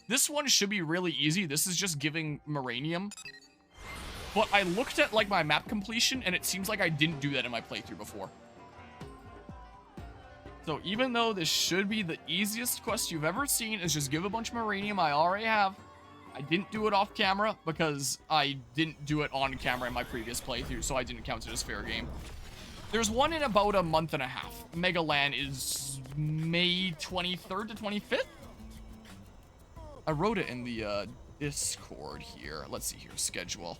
This one should be really easy. This is just giving Moranium. But I looked at, like, my map completion, and it seems like I didn't do that in my playthrough before. So even though this should be the easiest quest you've ever seen, is just give a bunch of Moranium. I already have. I didn't do it off camera because I didn't do it on camera in my previous playthrough, so I didn't count it as fair game. There's one in about a month and a half. Mega Land is May 23rd to 25th? I wrote it in the Discord here. Let's see here, schedule.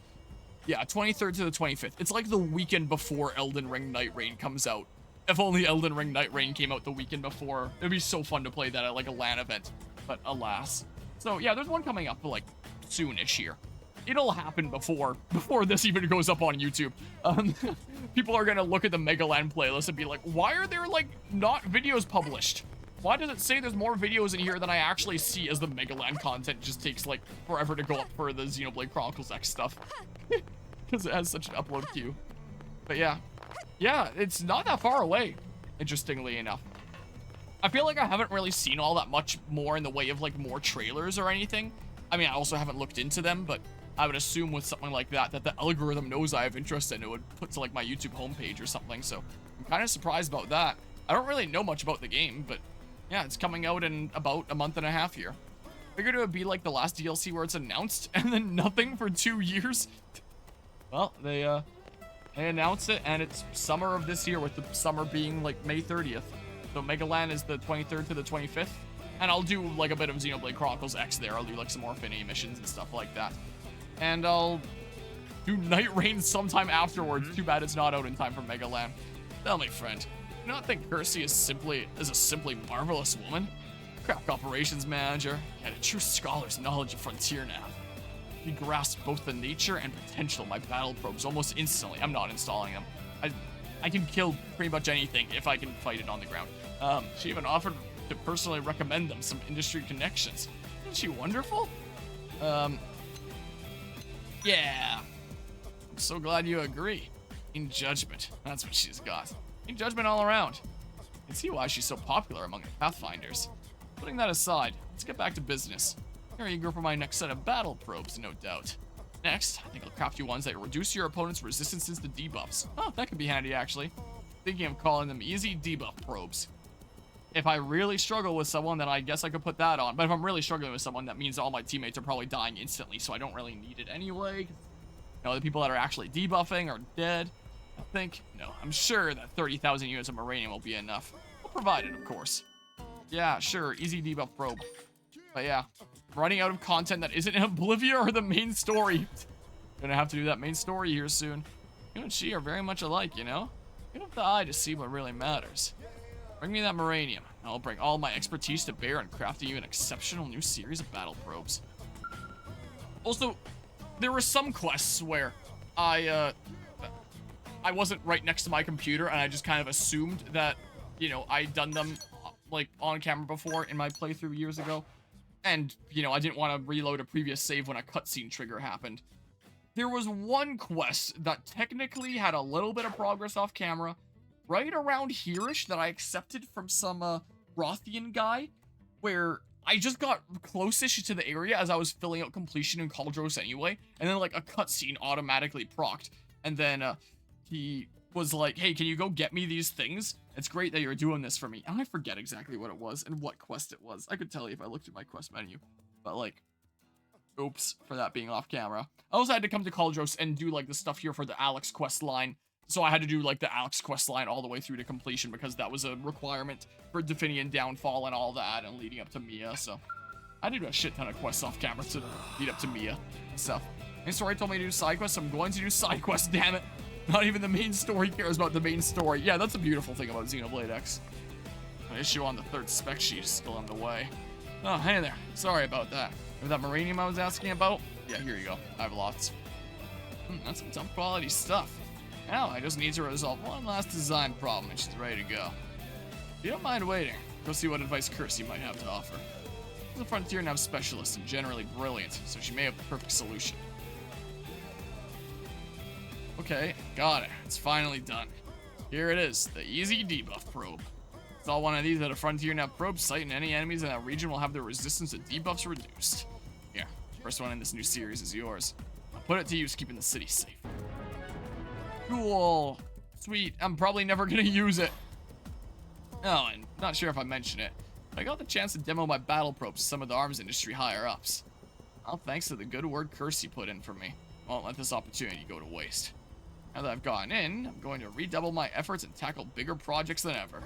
Yeah, 23rd to the 25th. It's like the weekend before Elden Ring Night Rain comes out. If only Elden Ring Night Rain came out the weekend before. It'd be so fun to play that at like a LAN event, but alas. So yeah, there's one coming up like soonish here. It'll happen before this even goes up on YouTube. People are gonna look at the Mega Land playlist and be like, why are there like not videos published? Why does it say there's more videos in here than I actually see, as the Mega Land content just takes like forever to go up for the Xenoblade Chronicles X stuff? Because it has such an upload queue. But yeah, it's not that far away, interestingly enough. I feel like I haven't really seen all that much more in the way of like more trailers or anything. I mean, I also haven't looked into them, but I would assume with something like that the algorithm knows I have interest in it, would put to like my YouTube homepage or something. So I'm kind of surprised about that. I don't really know much about the game, but yeah, it's coming out in about a month and a half here. Figured it would be like the last DLC where it's announced and then nothing for 2 years. Well, they announced it, and it's summer of this year, with the summer being like May 30th. So Mega Land is the 23rd to the 25th. And I'll do like a bit of Xenoblade Chronicles X there. I'll do like some more Affinity missions and stuff like that. And I'll do Night Rain sometime afterwards. Too bad it's not out in time for Mega Land. Tell me, friend, do you not think Kersey is a simply marvelous woman? Craft operations manager, and a true scholar's knowledge of Frontier now. He grasps both the nature and potential of my battle probes almost instantly. I'm not installing them. I can kill pretty much anything if I can fight it on the ground. She even offered to personally recommend them some industry connections. Isn't she wonderful? Yeah. I'm so glad you agree. In judgment, that's what she's got. In judgment all around. I can see why she's so popular among the Pathfinders. Putting that aside, let's get back to business. You're eager for my next set of battle probes, no doubt. Next, I think I'll craft you ones that reduce your opponent's resistances to debuffs. Oh, that could be handy, actually. Thinking of calling them easy debuff probes. If I really struggle with someone, then I guess I could put that on. But if I'm really struggling with someone, that means all my teammates are probably dying instantly, so I don't really need it anyway. You know, the people that are actually debuffing are dead. I think, no, I'm sure that 30,000 units of Moranium will be enough. We'll provide it, of course. Yeah, sure, easy debuff probe. But yeah, I'm running out of content that isn't in Oblivia or the main story. Gonna have to do that main story here soon. You and she are very much alike, you know? You don't have the eye to see what really matters. Bring me that Moranium, and I'll bring all my expertise to bear in crafting you an exceptional new series of battle probes. Also, there were some quests where I wasn't right next to my computer, and I just kind of assumed that, you know, I'd done them, like, on camera before in my playthrough years ago. And, you know, I didn't want to reload a previous save when a cutscene trigger happened. There was one quest that technically had a little bit of progress off camera, right around here-ish, that I accepted from some, Rothian guy, where I just got close-ish to the area as I was filling out completion in Caldros anyway, and then, like, a cutscene automatically procced, and then, he was like, hey, can you go get me these things? It's great that you're doing this for me. And I forget exactly what it was and what quest it was. I could tell you if I looked at my quest menu, but, like, oops for that being off camera. I also had to come to Caldros and do, like, the stuff here for the Alex quest line. So I had to do, like, the Alex quest line all the way through to completion because that was a requirement for Definian Downfall and all that and leading up to Mia. So I did a shit ton of quests off camera to lead up to Mia and stuff. Main story told me to do side quests, so I'm going to do side quests, damn it. Not even the main story cares about the main story. Yeah, that's a beautiful thing about Xenoblade X. An issue on the 3rd spec sheet is still on the way. Oh, hey there. Sorry about that. With that Moranium I was asking about? Yeah, here you go. I have lots. That's some top quality stuff. Now I just need to resolve one last design problem and she's ready to go. If you don't mind waiting, go see what advice Kersey might have to offer. The Frontier nav specialist and generally brilliant, so she may have the perfect solution. Okay, got it. It's finally done. Here it is, the easy debuff probe. Saw one of these at a Frontier Net probe site, and any enemies in that region will have their resistance to debuffs reduced. Yeah, first one in this new series is yours. I'll put it to use keeping the city safe. Cool. Sweet. I'm probably never gonna use it. Oh, and not sure if I mentioned it, but I got the chance to demo my battle probes to some of the arms industry higher-ups. All thanks to the good word Kirsty put in for me. Won't let this opportunity go to waste. Now that I've gotten in, I'm going to redouble my efforts and tackle bigger projects than ever.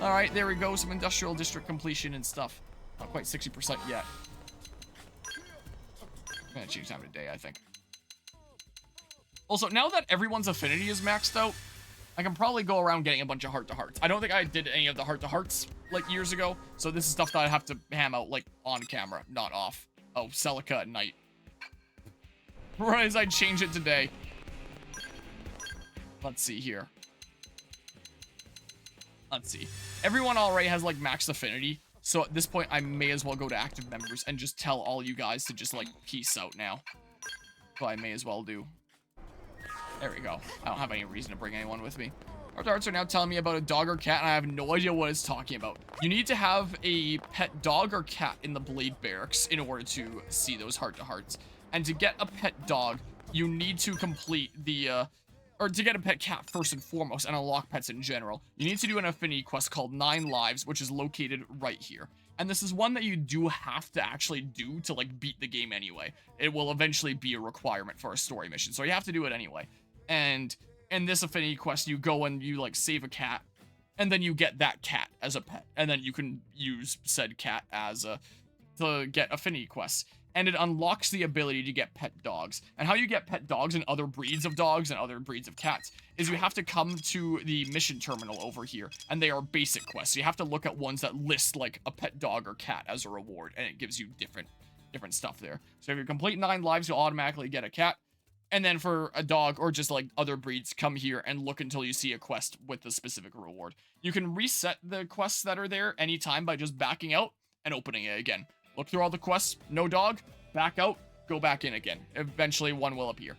Alright, there we go. Some industrial district completion and stuff. Not quite 60% yet. I'm gonna change time of day, I think. Also, now that everyone's affinity is maxed out, I can probably go around getting a bunch of heart-to-hearts. I don't think I did any of the heart-to-hearts, like, years ago. So this is stuff that I have to ham out, like, on camera, not off. Oh, Celica at night. Right as I change it today. Let's see here. Let's see. Everyone already has, like, maxed affinity. So at this point, I may as well go to active members and just tell all you guys to just, like, peace out now. So I may as well do. There we go. I don't have any reason to bring anyone with me. Heart-to-hearts are now telling me about a dog or cat, and I have no idea what it's talking about. You need to have a pet dog or cat in the Blade Barracks in order to see those heart-to-hearts. And to get a pet dog, you need to complete the, or to get a pet cat first and foremost, and unlock pets in general, you need to do an affinity quest called 9 Lives, which is located right here. And this is one that you do have to actually do to, like, beat the game anyway. It will eventually be a requirement for a story mission, so you have to do it anyway. And in this affinity quest, you go and you, like, save a cat, and then you get that cat as a pet, and then you can use said cat as a, to get affinity quests. And it unlocks the ability to get pet dogs. And how you get pet dogs and other breeds of dogs and other breeds of cats is you have to come to the mission terminal over here, and they are basic quests. So you have to look at ones that list, like, a pet dog or cat as a reward, and it gives you different stuff there. So if you complete 9 lives, you'll automatically get a cat. And then for a dog or just, like, other breeds, come here and look until you see a quest with a specific reward. You can reset the quests that are there anytime by just backing out and opening it again. Look through all the quests, no dog, back out, go back in again. Eventually one will appear.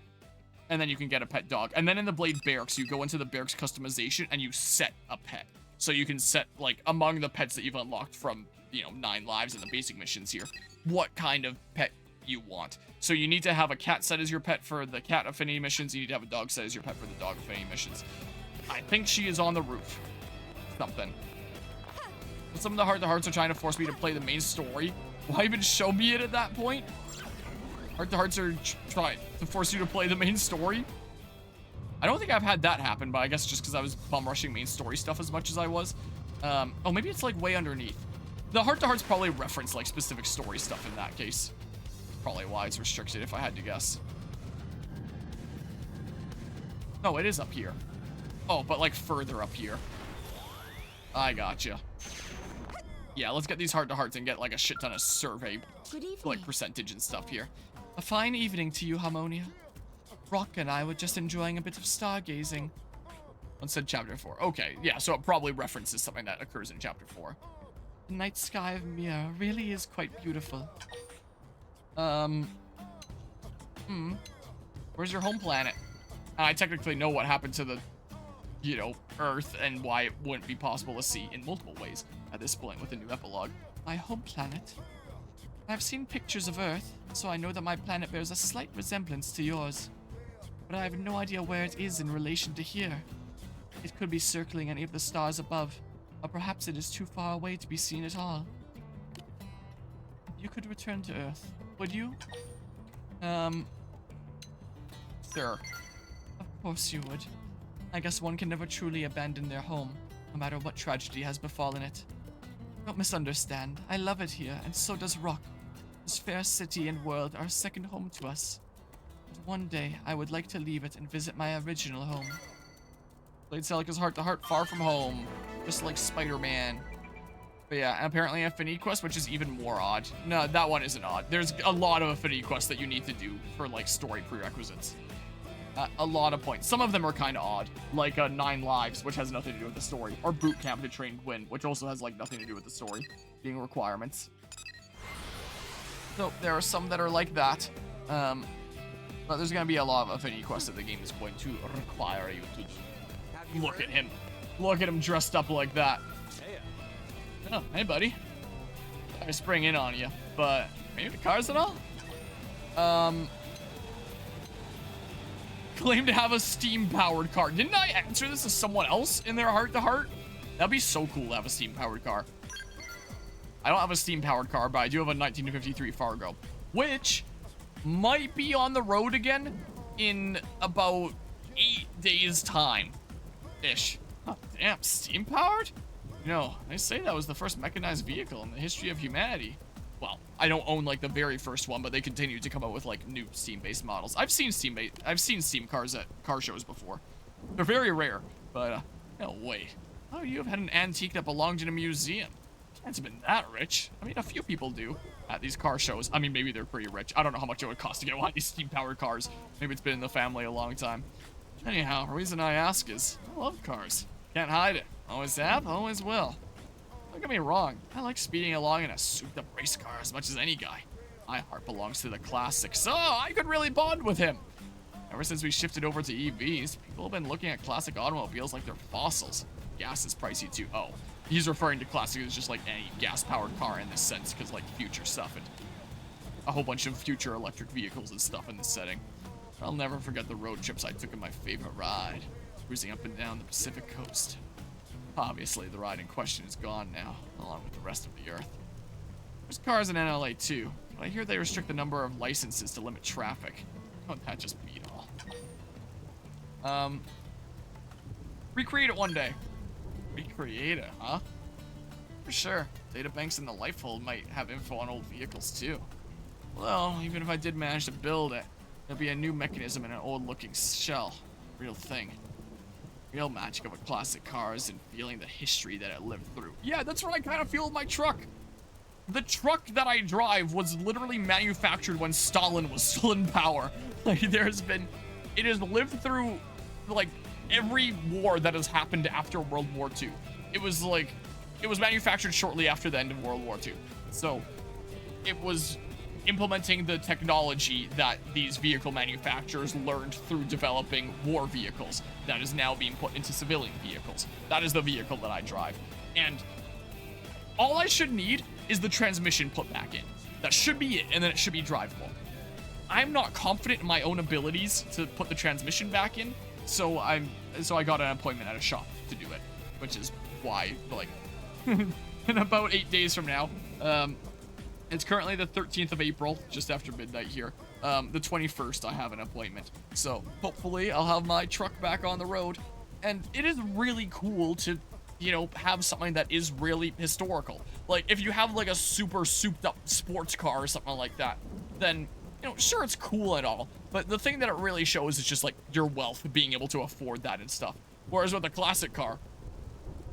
And then you can get a pet dog. And then in the Blade Barracks, you go into the Barracks customization and you set a pet. So you can set, like, among the pets that you've unlocked from, you know, 9 lives and the basic missions here, what kind of pet you want. So you need to have a cat set as your pet for the cat affinity missions. You need to have a dog set as your pet for the dog affinity missions. I think she is on the roof. Something. Some of the heart-to-hearts are trying to force me to play the main story. Why even show me it at that point? Heart-to-hearts are trying to force you to play the main story. I don't think I've had that happen, but I guess just because I was bum rushing main story stuff as much as I was. Oh, maybe it's like way underneath. The heart-to-hearts probably reference like specific story stuff in that case. Probably why it's restricted if I had to guess. No, it is up here. Oh, but like further up here. I gotcha. Yeah, let's get these heart-to-hearts and get like a shit ton of survey, like percentage and stuff here. A fine evening to you, Harmonia. Rock and I were just enjoying a bit of stargazing. One said chapter 4. Okay, yeah, so it probably references something that occurs in chapter 4. The night sky of Mir really is quite beautiful. Where's your home planet? I technically know what happened to the, you know, Earth and why it wouldn't be possible to see in multiple ways at this point with the new epilogue. My home planet? I've seen pictures of Earth, so I know that my planet bears a slight resemblance to yours. But I have no idea where it is in relation to here. It could be circling any of the stars above, or perhaps it is too far away to be seen at all. You could return to Earth, would you? Sure. Of course you would. I guess one can never truly abandon their home, no matter what tragedy has befallen it. Don't misunderstand, I love it here, and so does Rock. This fair city and world are a second home to us. But one day, I would like to leave it and visit my original home. Played Celica's heart-to-heart far from home, just like Spider-Man. But yeah, and apparently Affinity Quest, which is even more odd. No, that one isn't odd. There's a lot of Affinity Quests that you need to do for, like, story prerequisites. A lot of points. Some of them are kind of odd, like 9 Lives, which has nothing to do with the story, or Boot Camp to train Gwyn, which also has, like, nothing to do with the story, being requirements. So, there are some that are like that. But there's going to be a lot of Affinity Quests that the game is going to require you to do. Look at him. Look at him dressed up like that. Oh, hey, buddy. I spring in on you, but maybe the cars at all? Claim to have a steam-powered car. Didn't I answer this to someone else in their heart-to-heart? That'd be so cool to have a steam-powered car. I don't have a steam-powered car, but I do have a 1953 Fargo, which might be on the road again in about 8 days' time-ish. Oh, damn, steam-powered? No, I say that was the first mechanized vehicle in the history of humanity. Well, I don't own like the very first one, but they continue to come out with like new steam-based models. I've seen steam cars at car shows before. They're very rare, but no, wait. Oh, you have had an antique that belonged in a museum. Can't have been that rich. I mean, a few people do at these car shows. I mean, maybe they're pretty rich. I don't know how much it would cost to get one of these steam-powered cars. Maybe it's been in the family a long time. Anyhow, the reason I ask is I love cars. Can't hide it. Always have, always will. Don't get me wrong, I like speeding along in a souped-up race car as much as any guy. My heart belongs to the classics, so I could really bond with him. Ever since we shifted over to EVs, people have been looking at classic automobiles like they're fossils. Gas is pricey too. Oh, he's referring to classic as just like any gas-powered car in this sense, because like future stuff and a whole bunch of future electric vehicles and stuff in this setting. I'll never forget the road trips I took in my favorite ride, cruising up and down the Pacific coast. Obviously, the ride in question is gone now, along with the rest of the Earth. There's cars in NLA too, but I hear they restrict the number of licenses to limit traffic. Don't that just beat all? Recreate it one day. Recreate it, huh? For sure. Databanks in the Lifehold might have info on old vehicles too. Well, even if I did manage to build it, there'll be a new mechanism in an old-looking shell. Real thing. Real magic of a classic car is in feeling the history that it lived through. Yeah, that's what I kind of feel with my truck. The truck that I drive was literally manufactured when Stalin was still in power. Like, it has lived through, like, every war that has happened after World War II. It was manufactured shortly after the end of World War II. So, it was implementing the technology that these vehicle manufacturers learned through developing war vehicles that is now being put into civilian vehicles. That is the vehicle that I drive. And all I should need is the transmission put back in. That should be it, and then it should be drivable. I'm not confident in my own abilities to put the transmission back in, so I got an appointment at a shop to do it, which is why, like, in about 8 days from now, it's currently the 13th of April, just after midnight here. The 21st, I have an appointment. So, hopefully, I'll have my truck back on the road. And it is really cool to, you know, have something that is really historical. Like, if you have, like, a super souped-up sports car or something like that, then, you know, sure, it's cool and all. But the thing that it really shows is just, like, your wealth, being able to afford that and stuff. Whereas with a classic car,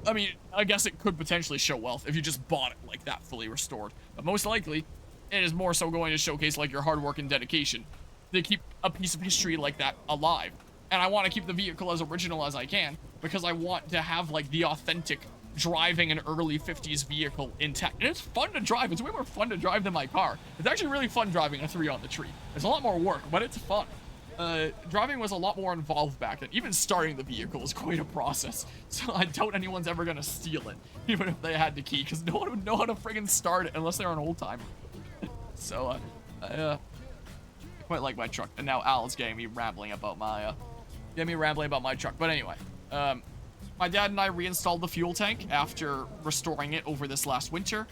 I mean, I guess it could potentially show wealth if you just bought it like that, fully restored. But most likely, it is more so going to showcase, like, your hard work and dedication to keep a piece of history like that alive. And I want to keep the vehicle as original as I can, because I want to have, like, the authentic driving an early 50s vehicle intact. And it's fun to drive. It's way more fun to drive than my car. It's actually really fun driving a 3 on the tree. It's a lot more work, but it's fun. Driving was a lot more involved back then. Even starting the vehicle was quite a process. So I doubt anyone's ever gonna steal it, even if they had the key, because no one would know how to friggin' start it unless they're an old timer. So I quite like my truck. And now Al's getting me rambling about my truck. But anyway, my dad and I reinstalled the fuel tank after restoring it over this last winter.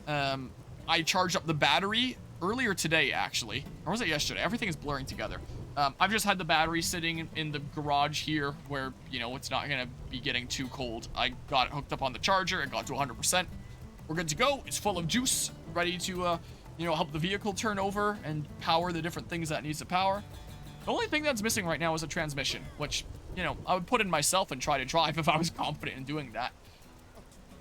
I charged up the battery earlier today, actually. Or was it yesterday? Everything is blurring together. I've just had the battery sitting in the garage here where, you know, it's not going to be getting too cold. I got it hooked up on the charger. It got to 100%. We're good to go. It's full of juice, ready to, you know, help the vehicle turn over and power the different things that it needs to power. The only thing that's missing right now is a transmission, which, you know, I would put in myself and try to drive if I was confident in doing that.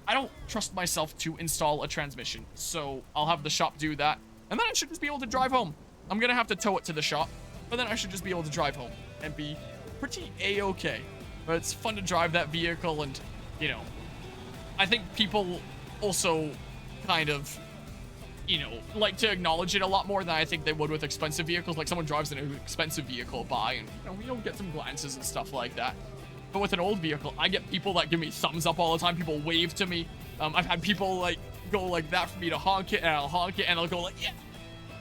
I don't trust myself to install a transmission, so I'll have the shop do that. And then I should just be able to drive home. I'm going to have to tow it to the shop, but then I should just be able to drive home and be pretty A-okay. But it's fun to drive that vehicle, and, you know, I think people also kind of, you know, like to acknowledge it a lot more than I think they would with expensive vehicles. Like, someone drives an expensive vehicle by, and, you know, we don't get some glances and stuff like that. But with an old vehicle, I get people that give me thumbs up all the time. People wave to me. I've had people like go like that for me to honk it, and I'll honk it, and I'll go like, yeah.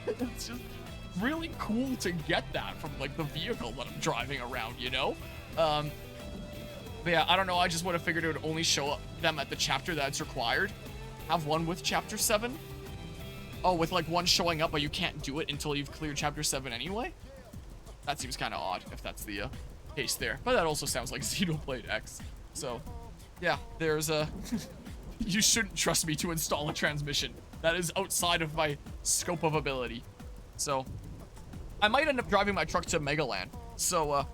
It's just really cool to get that from like the vehicle that I'm driving around, you know? But yeah, I don't know. I just would have figured it would only show up them at the chapter that's required. Have one with chapter 7. Oh, with like one showing up, but you can't do it until you've cleared chapter 7 anyway? That seems kind of odd if that's the case there. But that also sounds like Xenoblade X. So, yeah, there's a... You shouldn't trust me to install a transmission. That is outside of my scope of ability. So, I might end up driving my truck to Megaland. So,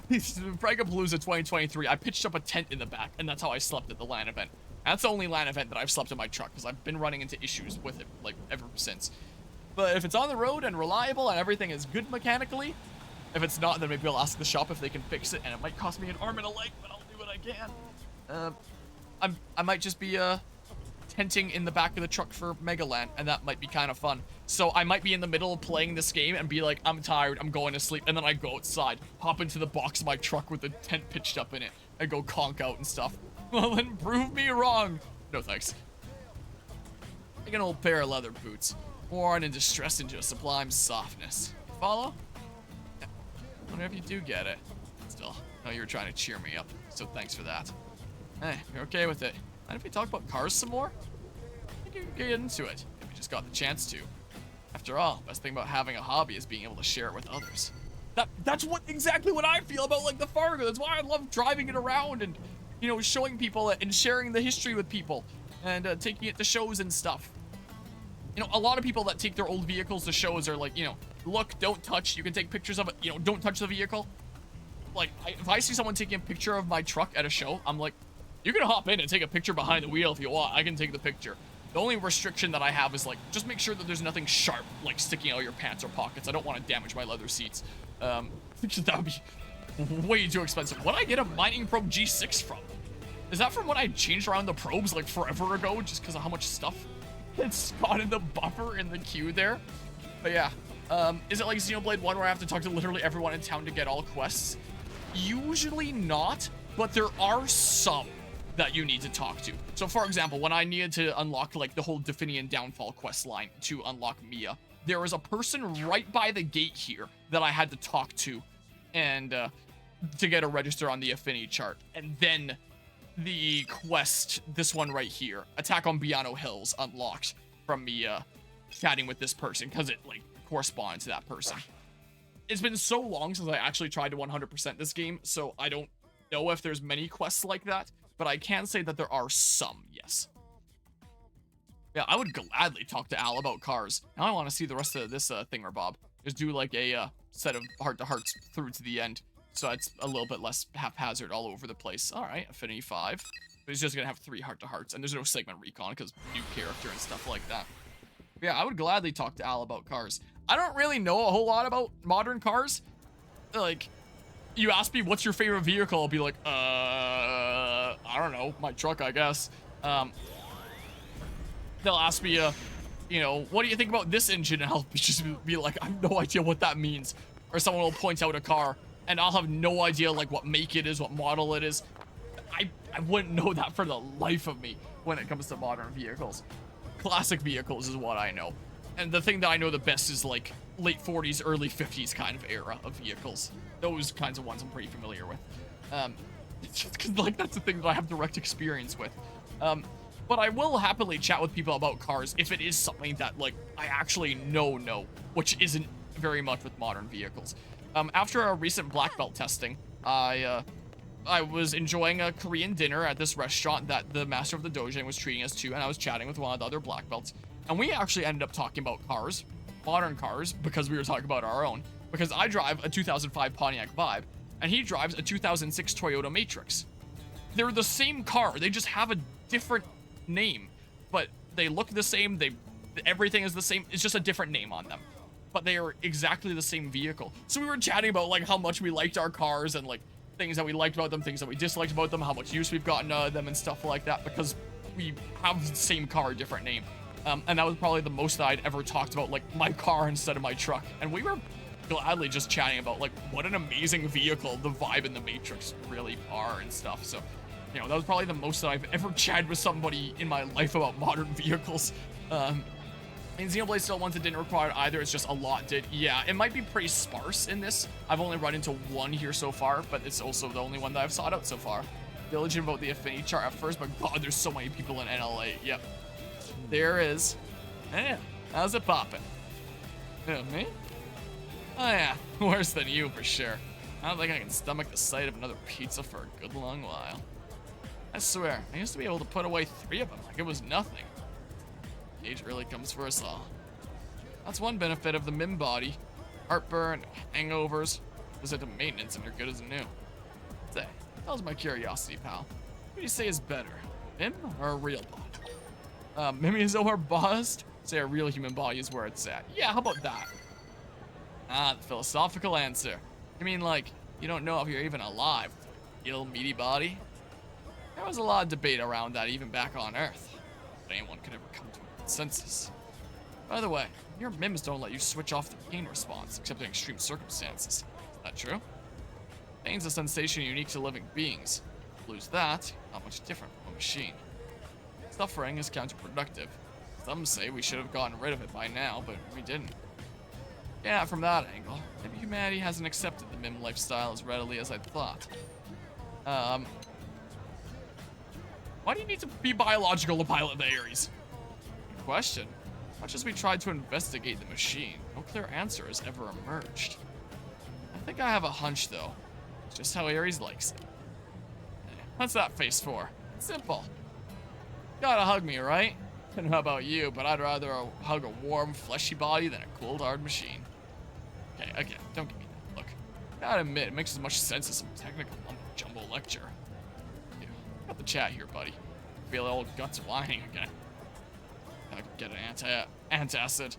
Fragapalooza 2023, I pitched up a tent in the back, and that's how I slept at the LAN event. That's the only LAN event that I've slept in my truck, because I've been running into issues with it, like, ever since. But if it's on the road and reliable and everything is good mechanically, if it's not, then maybe I'll ask the shop if they can fix it, and it might cost me an arm and a leg, but I'll do what I can. I might just be, tenting in the back of the truck for Megaland, and that might be kind of fun. So I might be in the middle of playing this game and be like, I'm tired, I'm going to sleep, and then I go outside, hop into the box of my truck with the tent pitched up in it, and go conk out and stuff. Well, then prove me wrong. No thanks. Like an old pair of leather boots, worn and distressed into a sublime softness. Follow? Yeah. I wonder if you do get it. Still, I know you were trying to cheer me up, so thanks for that. Hey, you're okay with it. Mind if we talk about cars some more? I think you can get into it, if we just got the chance to. After all, best thing about having a hobby is being able to share it with others. That's exactly what I feel about, like, the Fargo. That's why I love driving it around and, you know, showing people it and sharing the history with people and taking it to shows and stuff. You know, a lot of people that take their old vehicles to shows are like, you know, look, don't touch. You can take pictures of it. You know, don't touch the vehicle. Like, if I see someone taking a picture of my truck at a show, I'm like, you can hop in and take a picture behind the wheel if you want. I can take the picture. The only restriction that I have is, like, just make sure that there's nothing sharp, like, sticking out of your pants or pockets. I don't want to damage my leather seats. That would be way too expensive. What did I get a mining probe G6 from? Is that from when I changed around the probes, like, forever ago, just because of how much stuff it's got in the buffer in the queue there? But yeah, is it like Xenoblade 1 where I have to talk to literally everyone in town to get all quests? Usually not, but there are some that you need to talk to. So for example, when I needed to unlock like the whole Definian Downfall quest line to unlock Mia, there was a person right by the gate here that I had to talk to and to get a register on the affinity chart. And then the quest, this one right here, Attack on Biano Hills, unlocked from me chatting with this person because it like corresponded to that person. It's been so long since I actually tried to 100% this game, so I don't know if there's many quests like that. But I can say that there are some, yes. Yeah, I would gladly talk to Al about cars. Now I want to see the rest of this thingamabob. Just do like a set of heart-to-hearts through to the end. So it's a little bit less haphazard all over the place. Alright, Affinity 5. But he's just going to have 3 heart-to-hearts. And there's no segment recon because new character and stuff like that. But yeah, I would gladly talk to Al about cars. I don't really know a whole lot about modern cars. Like, you ask me, what's your favorite vehicle? I'll be like, I don't know, my truck, I guess. They'll ask me, you know, what do you think about this engine? And I'll just be like, I have no idea what that means. Or someone will point out a car, and I'll have no idea, like, what make it is, what model it is. I wouldn't know that for the life of me when it comes to modern vehicles. Classic vehicles is what I know. And the thing that I know the best is, like, late 40s, early 50s kind of era of vehicles. Those kinds of ones I'm pretty familiar with. It's just because, like, that's the thing that I have direct experience with. But I will happily chat with people about cars if it is something that, like, I actually know, which isn't very much with modern vehicles. After a recent black belt testing, I was enjoying a Korean dinner at this restaurant that the master of the dojo was treating us to, and I was chatting with one of the other black belts. And we actually ended up talking about cars, modern cars, because we were talking about our own. Because I drive a 2005 Pontiac Vibe, and he drives a 2006 Toyota Matrix. They're the same car, they just have a different name. But they look the same, everything is the same, it's just a different name on them. But they are exactly the same vehicle. So we were chatting about, like, how much we liked our cars, and, like, things that we liked about them, things that we disliked about them, how much use we've gotten out of them, and stuff like that, because we have the same car, different name. And that was probably the most that I'd ever talked about, like, my car instead of my truck. And we were gladly just chatting about, like, what an amazing vehicle the Vibe and the Matrix really are and stuff. So, you know, that was probably the most that I've ever chatted with somebody in my life about modern vehicles. And Xenoblade still ones that didn't require it either. It's just a lot did. Yeah, it might be pretty sparse in this. I've only run into one here so far, but it's also the only one that I've sought out so far. Diligent about the affinity chart at first, but God, there's so many people in NLA. Yep. There is. Yeah. How's it poppin'? Yeah, me? Oh yeah, worse than you for sure. I don't think I can stomach the sight of another pizza for a good long while. I swear, I used to be able to put away 3 of them like it was nothing. Age really comes for us all. That's one benefit of the MIM body. Heartburn, hangovers, visit to maintenance and you're good as new. Say, that was my curiosity, pal. What do you say is better, MIM or a real body? MIM is over buzzed? Say a real human body is where it's at. Yeah, how about that? Ah, the philosophical answer. You mean like, you don't know if you're even alive? Ill, meaty body? There was a lot of debate around that even back on Earth. But anyone could ever come to a consensus. By the way, your MIMs don't let you switch off the pain response, except in extreme circumstances. Is that true? Pain's a sensation unique to living beings. Lose that, not much different from a machine. Suffering is counterproductive. Some say we should have gotten rid of it by now, but we didn't. Yeah, from that angle, maybe humanity hasn't accepted the MIM lifestyle as readily as I thought. Why do you need to be biological to pilot the Ares? Good question. Much as we tried to investigate the machine, no clear answer has ever emerged. I think I have a hunch, though. It's just how Ares likes it. What's that face for? Simple. Gotta hug me, right? I don't know about you, but I'd rather hug a warm, fleshy body than a cold, hard machine. Okay, again, don't give me that look. Gotta admit, it makes as much sense as some technical jumbo lecture. Yeah, got the chat here, buddy. Feel old guts whining again. Gotta get an antacid.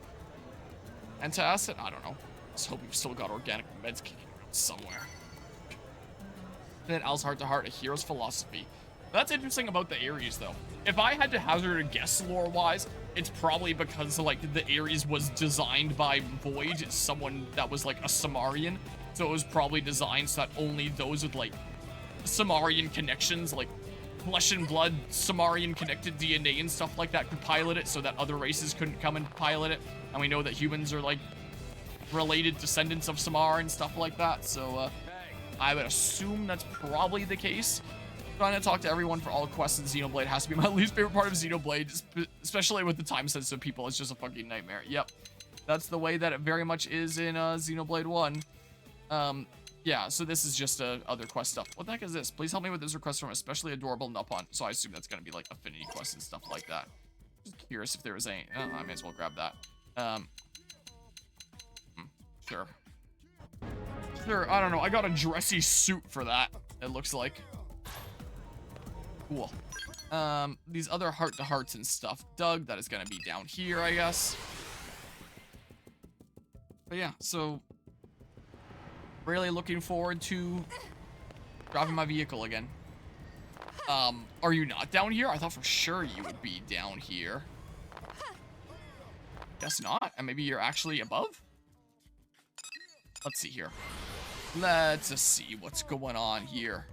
Antacid? I don't know. Let's hope we've still got organic meds kicking around somewhere. And then Al's Heart to Heart, a hero's philosophy. That's interesting about the Ares, though. If I had to hazard a guess lore-wise, it's probably because, like, the Ares was designed by Void, someone that was, like, a Samarian. So it was probably designed so that only those with, like, Samarian connections, like, flesh and blood, Samarian-connected DNA and stuff like that could pilot it, so that other races couldn't come and pilot it. And we know that humans are, like, related descendants of Samar and stuff like that, so, I would assume that's probably the case. Trying to talk to everyone for all quests in Xenoblade has to be my least favorite part of Xenoblade, especially with the time-sensitive people. It's just a fucking nightmare. Yep. That's the way that it very much is in Xenoblade 1. Yeah, so this is just other quest stuff. What the heck is this? Please help me with this request from especially adorable Nupon. So I assume that's going to be like affinity quests and stuff like that. Just curious if there was any. Oh, I may as well grab that. Sure. Sure, I don't know. I got a dressy suit for that, it looks like. Cool. These other heart-to-hearts and stuff. Doug, that is gonna be down here, I guess. But yeah, so really looking forward to driving my vehicle again. Are you not down here? I thought for sure you would be down here. Guess not. And maybe you're actually above? Let's see here. Let's just see what's going on here.